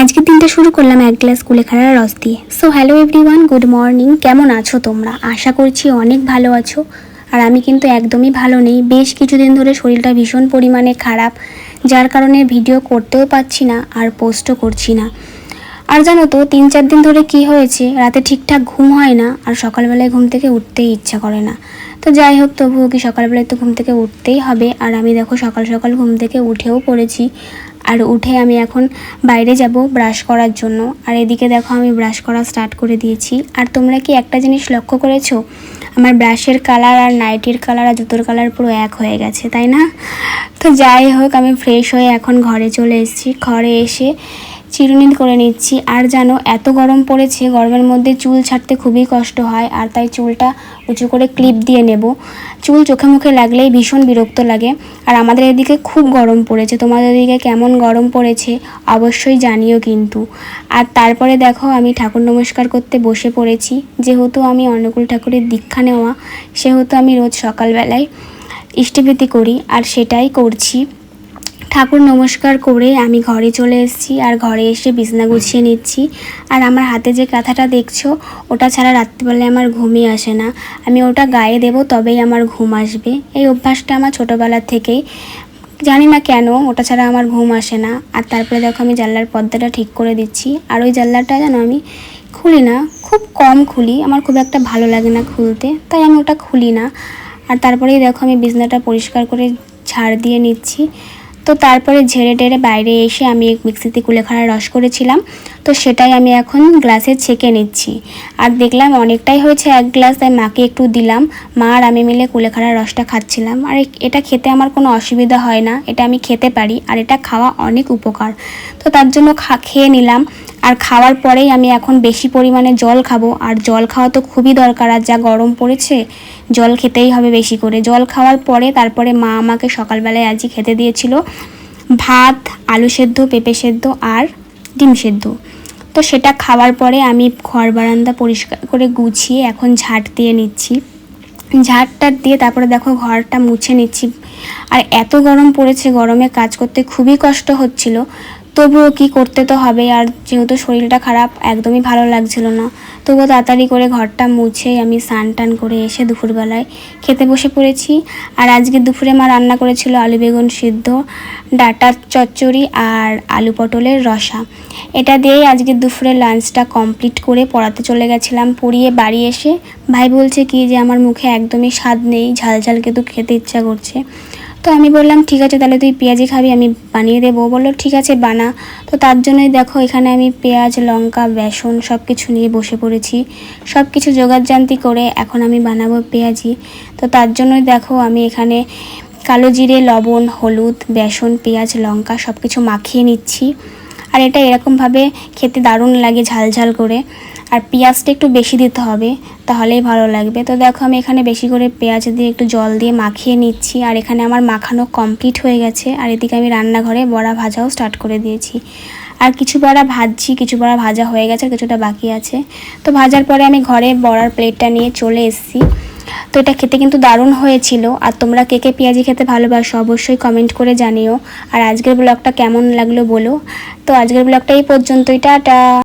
আজকের দিনটা শুরু করলাম এক গ্লাস কুলেখাড়ার রস দিয়ে। So hello everyone, good morning. কেমন আছো তোমরা? আশা করছি অনেক ভালো আছো। আর আমি কিন্তু একদমই ভালো নেই। বেশ কিছুদিন ধরে শরীরটা ভীষণ পরিমাণে খারাপ, যার কারণে ভিডিও করতেও পারছি না আর পোস্টও করছি না। আর জানো তো 3-4 দিন ধরে কি হয়েছে, রাতে ঠিকঠাক ঘুম হয় না আর সকালবেলায় ঘুম থেকে উঠতেই ইচ্ছা করে না। তো যাই হোক, তবুও কি সকালবেলায় তো ঘুম থেকে উঠতেই হবে। আর আমি দেখো সকাল সকাল ঘুম থেকে উঠেও পড়েছি। আর উঠে আমি এখন বাইরে যাব ব্রাশ করার জন্য। আর এদিকে দেখো আমি ব্রাশ করা স্টার্ট করে দিয়েছি। আর তোমরা কি একটা জিনিস লক্ষ্য করেছো? আমার ব্রাশের কালার আর নাইটির কালার আর জুতোর কালার পুরো এক হয়ে গেছে, তাই না? তো যাই হোক, আমি ফ্রেশ হয়ে এখন ঘরে চলে এসেছি। ঘরে এসে চিরুনি করে নিচ্ছি। আর জানো, এত গরম পড়েছে, গরমের মধ্যে চুল ছাড়তে খুবই কষ্ট হয়। আর তাই চুলটা উঁচু করে ক্লিপ দিয়ে নেব। চুল চোখে মুখে লাগলেই ভীষণ বিরক্ত লাগে। আর আমাদের এদিকে খুব গরম পড়েছে। তোমাদের এদিকে কেমন গরম পড়েছে অবশ্যই জানিও কিন্তু। আর তারপরে দেখো আমি ঠাকুর নমস্কার করতে বসে পড়েছি। যেহেতু আমি অনুকূল ঠাকুরের দীক্ষা নেওয়া, সেহেতু আমি রোজ সকালবেলায় ইষ্টভৃতি করি আর সেটাই করছি। ঠাকুর নমস্কার করে আমি ঘরে চলে এসেছি। আর ঘরে এসে বিছানা গুছিয়ে নিচ্ছি। আর আমার হাতে যে কাঁথাটা দেখছো, ওটা ছাড়া রাত্রিবেলায় আমার ঘুমই আসে না। আমি ওটা গায়ে দেবো তবেই আমার ঘুম আসবে। এই অভ্যাসটা আমার ছোটোবেলার থেকেই, জানি না কেন ওটা ছাড়া আমার ঘুম আসে না। আর তারপরে দেখো আমি জানলার পর্দাটা ঠিক করে দিচ্ছি। আর ওই জানলাটা যেন আমি খুলি না, খুব কম খুলি, আমার খুব একটা ভালো লাগে না খুলতে, তাই আমি ওটা খুলি না। আর তারপরেই দেখো আমি বিছানাটা পরিষ্কার করে ঝাড় দিয়ে নিচ্ছি। তো তারপরে ঝেড়ে টেড়ে বাইরে এসে আমি মিক্সিতে কুলেখাড়ার রস করেছিলাম, তো সেটাই আমি এখন গ্লাসে ছেঁকে নিচ্ছি। আর দেখলাম অনেকটাই হয়েছে এক গ্লাস, তাই মাকে একটু দিলাম। মা আর আমি মিলে কুলেখাড়ার রসটা খাচ্ছিলাম। আর এটা খেতে আমার কোনো অসুবিধা হয় না, এটা আমি খেতে পারি আর এটা খাওয়া অনেক উপকার। তো তার জন্য খেয়ে নিলাম। আর খাওয়ার পরেই আমি এখন বেশি পরিমাণে জল খাবো। আর জল খাওয়া তো খুবই দরকার, আর যা গরম পড়েছে জল খেতেই হবে বেশি করে। জল খাওয়ার পরে তারপরে মা আমাকে সকালবেলায় আজই খেতে দিয়েছিল ভাত, আলু সেদ্ধ, পেঁপে সেদ্ধ আর ডিম সেদ্ধ। তো সেটা খাওয়ার পরে আমি ঘর বারান্দা পরিষ্কার করে গুছিয়ে এখন ঝাঁট দিয়ে নিচ্ছি। ঝাঁটটাট দিয়ে তারপরে দেখো ঘরটা মুছে নিচ্ছি। আর এত গরম পড়েছে, গরমে কাজ করতে খুবই কষ্ট হচ্ছিল, তবুও কি করতে তো হবে। আর যেহেতু শরীরটা খারাপ, একদমই ভালো লাগছিল না, তবুও তাড়াতাড়ি করে ঘরটা মুছে আমি স্নান টান করে এসে দুপুরবেলায় খেতে বসে পড়েছি। আর আজকে দুপুরে মা রান্না করেছিল আলু বেগুন সিদ্ধ, ডাঁটার চচ্চড়ি আর আলু পটলের রসা। এটা দিয়েই আজকে দুপুরে লাঞ্চটা কমপ্লিট করে পড়াতে চলে গেছিলাম। পড়িয়ে বাড়ি এসে ভাই বলছে কি যে আমার মুখে একদমই স্বাদ নেই, ঝাল ঝাল কিন্তু খেতে ইচ্ছা করছে। তো আমি বললাম ঠিক আছে, তাহলে তুই পেঁয়াজি খাবি, আমি বানিয়ে দেবো। বললো ঠিক আছে বানা। তো তার জন্যই দেখো এখানে আমি পেঁয়াজ, লঙ্কা, বেসন সব কিছু নিয়ে বসে পড়েছি। সব কিছু জোগাড়জান্তি করে এখন আমি বানাবো পেঁয়াজি। তো তার জন্যই দেখো আমি এখানে কালো জিরে, লবণ, হলুদ, বেসন, পেঁয়াজ, লঙ্কা সব কিছু মাখিয়ে নিচ্ছি। আর এটা এরকমভাবে খেতে দারুণ লাগে ঝাল ঝাল করে। আর পেঁয়াজটা একটু বেশি দিতে হবে, তাহলেই ভালো লাগবে। তো দেখো আমি এখানে বেশি করে পেঁয়াজ দিয়ে একটু জল দিয়ে মাখিয়ে নিচ্ছি। আর এখানে আমার মাখানো কমপ্লিট হয়ে গেছে। আর এদিকে আমি রান্নাঘরে বড়া ভাজাও স্টার্ট করে দিয়েছি। আর কিছু বড়া ভাজছি, কিছু বড়া ভাজা হয়ে গেছে, কিছুটা বাকি আছে। তো ভাজার পরে আমি ঘরে বড়ার প্লেটটা নিয়ে চলে এসেছি। তো এটা খেতে কিন্তু দারুণ হয়েছিল। আর তোমরা কে কে পেঁয়াজি খেতে ভালোবাসো অবশ্যই কমেন্ট করে জানিও। আর আজকের ব্লগটা কেমন লাগলো বলো। তো আজকের ব্লগটা এই পর্যন্তই, টাটা।